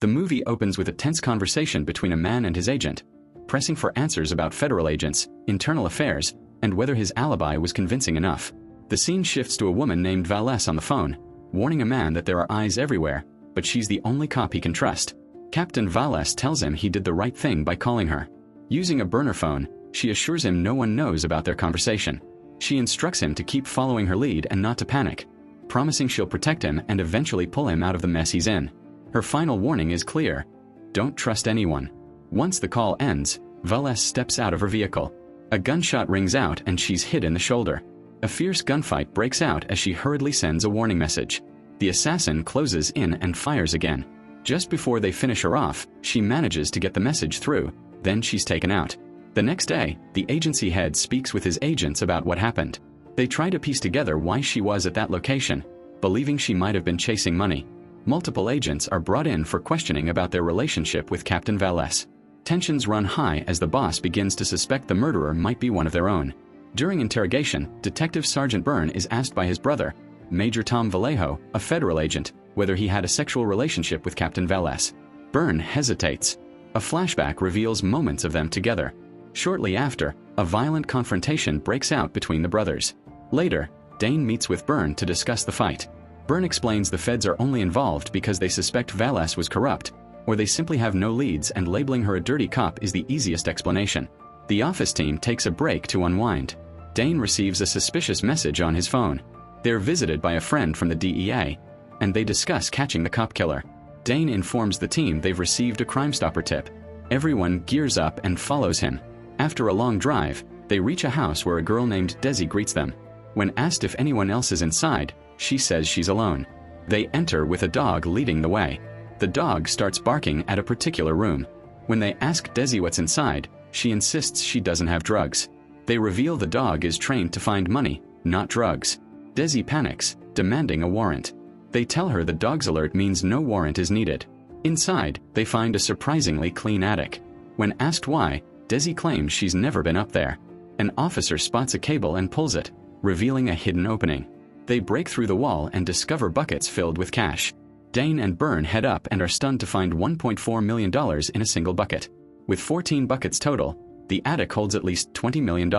The movie opens with a tense conversation between a man and his agent, pressing for answers about federal agents, internal affairs, and whether his alibi was convincing enough. The scene shifts to a woman named Velez on the phone, warning a man that there are eyes everywhere, but she's the only cop he can trust. Captain Velez tells him he did the right thing by calling her. Using a burner phone, she assures him no one knows about their conversation. She instructs him to keep following her lead and not to panic, promising she'll protect him and eventually pull him out of the mess he's in. Her final warning is clear: don't trust anyone. Once the call ends, Velez steps out of her vehicle. A gunshot rings out and she's hit in the shoulder. A fierce gunfight breaks out as she hurriedly sends a warning message. The assassin closes in and fires again. Just before they finish her off, she manages to get the message through, then she's taken out. The next day, the agency head speaks with his agents about what happened. They try to piece together why she was at that location, believing she might have been chasing money. Multiple agents are brought in for questioning about their relationship with Captain Velez. Tensions run high as the boss begins to suspect the murderer might be one of their own. During interrogation, Detective Sergeant Byrne is asked by his brother, Major Tom Vallejo, a federal agent, whether he had a sexual relationship with Captain Velez. Byrne hesitates. A flashback reveals moments of them together. Shortly after, a violent confrontation breaks out between the brothers. Later, Dane meets with Byrne to discuss the fight. Byrne explains the feds are only involved because they suspect Velez was corrupt, or they simply have no leads and labeling her a dirty cop is the easiest explanation. The office team takes a break to unwind. Dane receives a suspicious message on his phone. They're visited by a friend from the DEA, and they discuss catching the cop killer. Dane informs the team they've received a Crimestopper tip. Everyone gears up and follows him. After a long drive, they reach a house where a girl named Desi greets them. When asked if anyone else is inside, she says she's alone. They enter with a dog leading the way. The dog starts barking at a particular room. When they ask Desi what's inside, she insists she doesn't have drugs. They reveal the dog is trained to find money, not drugs. Desi panics, demanding a warrant. They tell her the dog's alert means no warrant is needed. Inside, they find a surprisingly clean attic. When asked why, Desi claims she's never been up there. An officer spots a cable and pulls it, revealing a hidden opening. They break through the wall and discover buckets filled with cash. Dane and Byrne head up and are stunned to find $1.4 million in a single bucket. With 14 buckets total, the attic holds at least $20 million.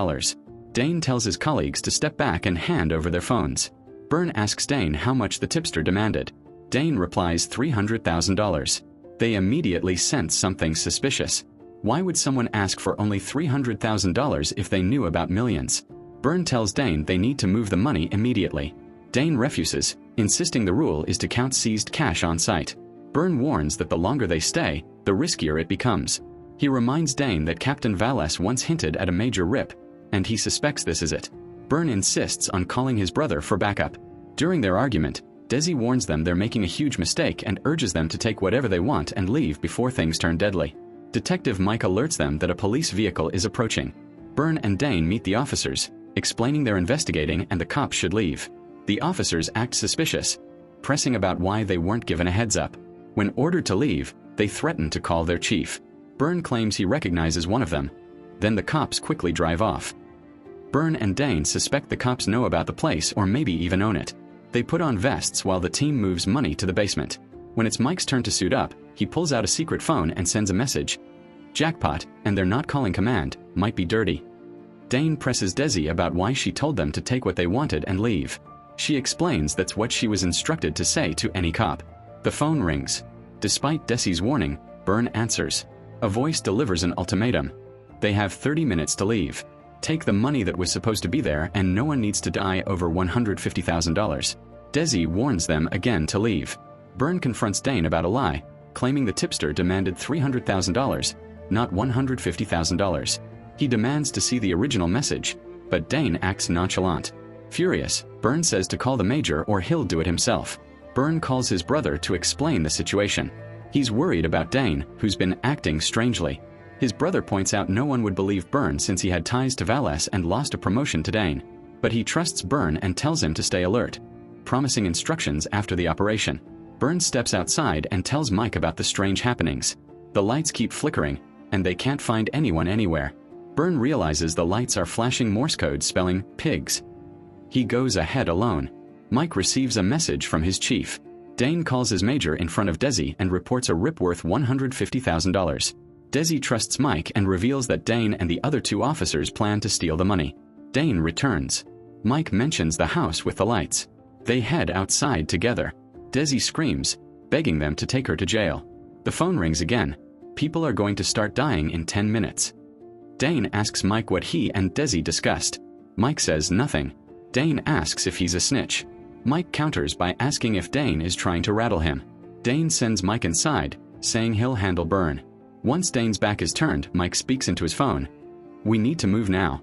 Dane tells his colleagues to step back and hand over their phones. Byrne asks Dane how much the tipster demanded. Dane replies $300,000. They immediately sense something suspicious. Why would someone ask for only $300,000 if they knew about millions? Byrne tells Dane they need to move the money immediately. Dane refuses, insisting the rule is to count seized cash on site. Byrne warns that the longer they stay, the riskier it becomes. He reminds Dane that Captain Velez once hinted at a major rip, and he suspects this is it. Byrne insists on calling his brother for backup. During their argument, Desi warns them they're making a huge mistake and urges them to take whatever they want and leave before things turn deadly. Detective Mike alerts them that a police vehicle is approaching. Byrne and Dane meet the officers, explaining they're investigating and the cops should leave. The officers act suspicious, pressing about why they weren't given a heads up. When ordered to leave, they threaten to call their chief. Byrne claims he recognizes one of them. Then the cops quickly drive off. Byrne and Dane suspect the cops know about the place or maybe even own it. They put on vests while the team moves money to the basement. When it's Mike's turn to suit up, he pulls out a secret phone and sends a message. Jackpot, and they're not calling command, might be dirty. Dane presses Desi about why she told them to take what they wanted and leave. She explains that's what she was instructed to say to any cop. The phone rings. Despite Desi's warning, Byrne answers. A voice delivers an ultimatum. They have 30 minutes to leave. Take the money that was supposed to be there and no one needs to die over $150,000. Desi warns them again to leave. Byrne confronts Dane about a lie, claiming the tipster demanded $300,000, not $150,000. He demands to see the original message, but Dane acts nonchalant. Furious, Byrne says to call the major or he'll do it himself. Byrne calls his brother to explain the situation. He's worried about Dane, who's been acting strangely. His brother points out no one would believe Byrne since he had ties to Velez and lost a promotion to Dane. But he trusts Byrne and tells him to stay alert, promising instructions after the operation. Byrne steps outside and tells Mike about the strange happenings. The lights keep flickering, and they can't find anyone anywhere. Byrne realizes the lights are flashing Morse code spelling pigs. He goes ahead alone. Mike receives a message from his chief. Dane calls his major in front of Desi and reports a rip worth $150,000. Desi trusts Mike and reveals that Dane and the other two officers plan to steal the money. Dane returns. Mike mentions the house with the lights. They head outside together. Desi screams, begging them to take her to jail. The phone rings again. People are going to start dying in 10 minutes. Dane asks Mike what he and Desi discussed. Mike says nothing. Dane asks if he's a snitch. Mike counters by asking if Dane is trying to rattle him. Dane sends Mike inside, saying he'll handle Byrne. Once Dane's back is turned, Mike speaks into his phone. "We need to move now."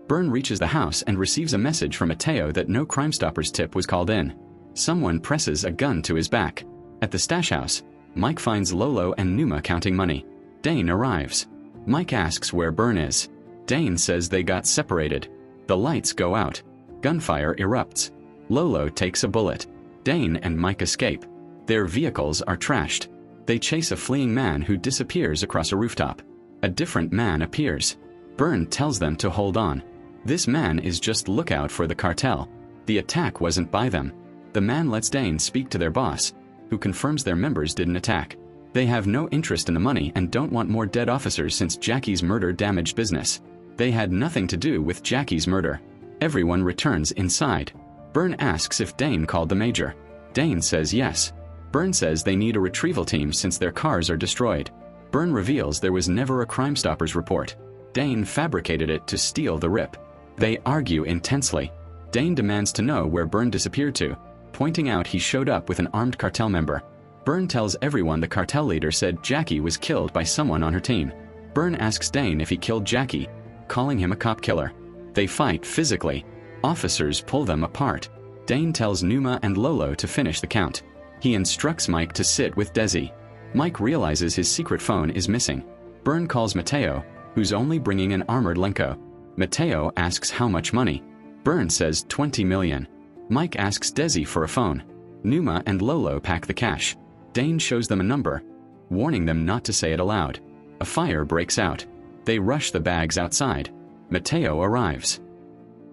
Byrne reaches the house and receives a message from Mateo that no Crimestopper's tip was called in. Someone presses a gun to his back. At the stash house, Mike finds Lolo and Numa counting money. Dane arrives. Mike asks where Byrne is. Dane says they got separated. The lights go out. Gunfire erupts. Lolo takes a bullet. Dane and Mike escape. Their vehicles are trashed. They chase a fleeing man who disappears across a rooftop. A different man appears. Byrne tells them to hold on. This man is just lookout for the cartel. The attack wasn't by them. The man lets Dane speak to their boss, who confirms their members didn't attack. They have no interest in the money and don't want more dead officers since Jackie's murder damaged business. They had nothing to do with Jackie's murder. Everyone returns inside. Byrne asks if Dane called the major. Dane says yes. Byrne says they need a retrieval team since their cars are destroyed. Byrne reveals there was never a Crimestopper's report. Dane fabricated it to steal the rip. They argue intensely. Dane demands to know where Byrne disappeared to, pointing out he showed up with an armed cartel member. Byrne tells everyone the cartel leader said Jackie was killed by someone on her team. Byrne asks Dane if he killed Jackie, calling him a cop killer. They fight physically. Officers pull them apart. Dane tells Numa and Lolo to finish the count. He instructs Mike to sit with Desi. Mike realizes his secret phone is missing. Byrne calls Mateo, who's only bringing an armored Lenko. Mateo asks how much money. Byrne says 20 million. Mike asks Desi for a phone. Numa and Lolo pack the cash. Dane shows them a number, warning them not to say it aloud. A fire breaks out. They rush the bags outside. Mateo arrives.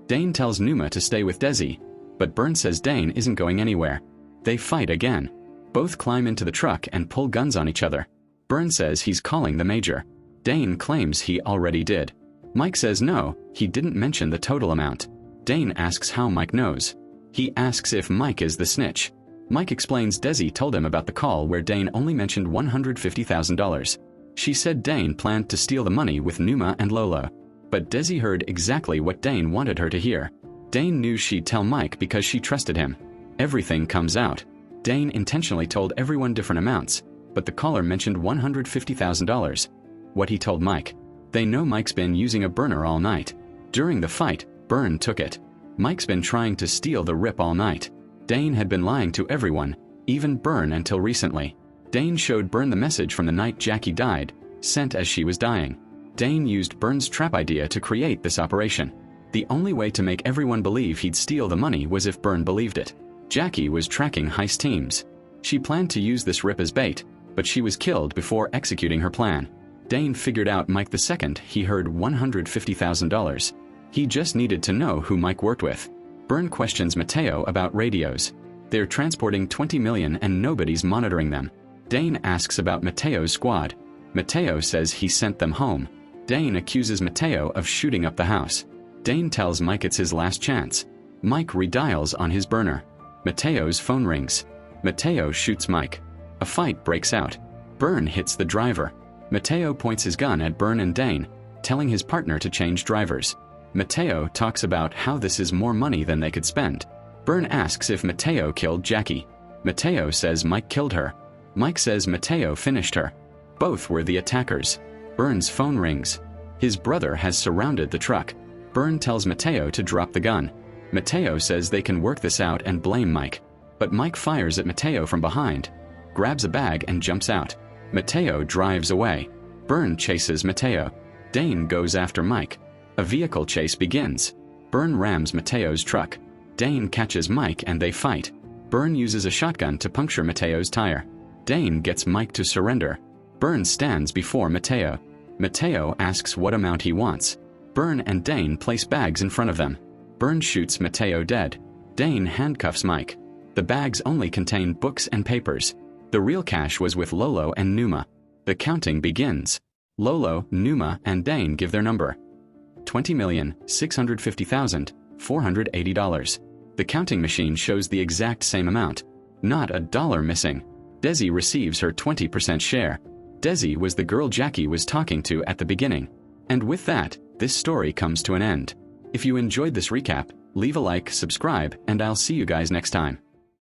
Dane tells Numa to stay with Desi, but Byrne says Dane isn't going anywhere. They fight again. Both climb into the truck and pull guns on each other. Byrne says he's calling the major. Dane claims he already did. Mike says no, he didn't mention the total amount. Dane asks how Mike knows. He asks if Mike is the snitch. Mike explains Desi told him about the call where Dane only mentioned $150,000. She said Dane planned to steal the money with Numa and Lolo. But Desi heard exactly what Dane wanted her to hear. Dane knew she'd tell Mike because she trusted him. Everything comes out. Dane intentionally told everyone different amounts, but the caller mentioned $150,000. What he told Mike. They know Mike's been using a burner all night. During the fight, Byrne took it. Mike's been trying to steal the rip all night. Dane had been lying to everyone, even Byrne until recently. Dane showed Byrne the message from the night Jackie died, sent as she was dying. Dane used Byrne's trap idea to create this operation. The only way to make everyone believe he'd steal the money was if Byrne believed it. Jackie was tracking heist teams. She planned to use this rip as bait, but she was killed before executing her plan. Dane figured out Mike the second he heard $150,000. He just needed to know who Mike worked with. Byrne questions Mateo about radios. They're transporting 20 million and nobody's monitoring them. Dane asks about Mateo's squad. Mateo says he sent them home. Dane accuses Mateo of shooting up the house. Dane tells Mike it's his last chance. Mike redials on his burner. Mateo's phone rings. Mateo shoots Mike. A fight breaks out. Byrne hits the driver. Mateo points his gun at Byrne and Dane, telling his partner to change drivers. Mateo talks about how this is more money than they could spend. Byrne asks if Mateo killed Jackie. Mateo says Mike killed her. Mike says Mateo finished her. Both were the attackers. Byrne's phone rings. His brother has surrounded the truck. Byrne tells Mateo to drop the gun. Mateo says they can work this out and blame Mike. But Mike fires at Mateo from behind, grabs a bag and jumps out. Mateo drives away. Byrne chases Mateo. Dane goes after Mike. A vehicle chase begins. Byrne rams Mateo's truck. Dane catches Mike and they fight. Byrne uses a shotgun to puncture Mateo's tire. Dane gets Mike to surrender. Byrne stands before Mateo. Mateo asks what amount he wants. Byrne and Dane place bags in front of them. Byrne shoots Mateo dead. Dane handcuffs Mike. The bags only contained books and papers. The real cash was with Lolo and Numa. The counting begins. Lolo, Numa, and Dane give their number. $20,650,480. The counting machine shows the exact same amount. Not a dollar missing. Desi receives her 20% share. Desi was the girl Jackie was talking to at the beginning. And with that, this story comes to an end. If you enjoyed this recap, leave a like, subscribe, and I'll see you guys next time.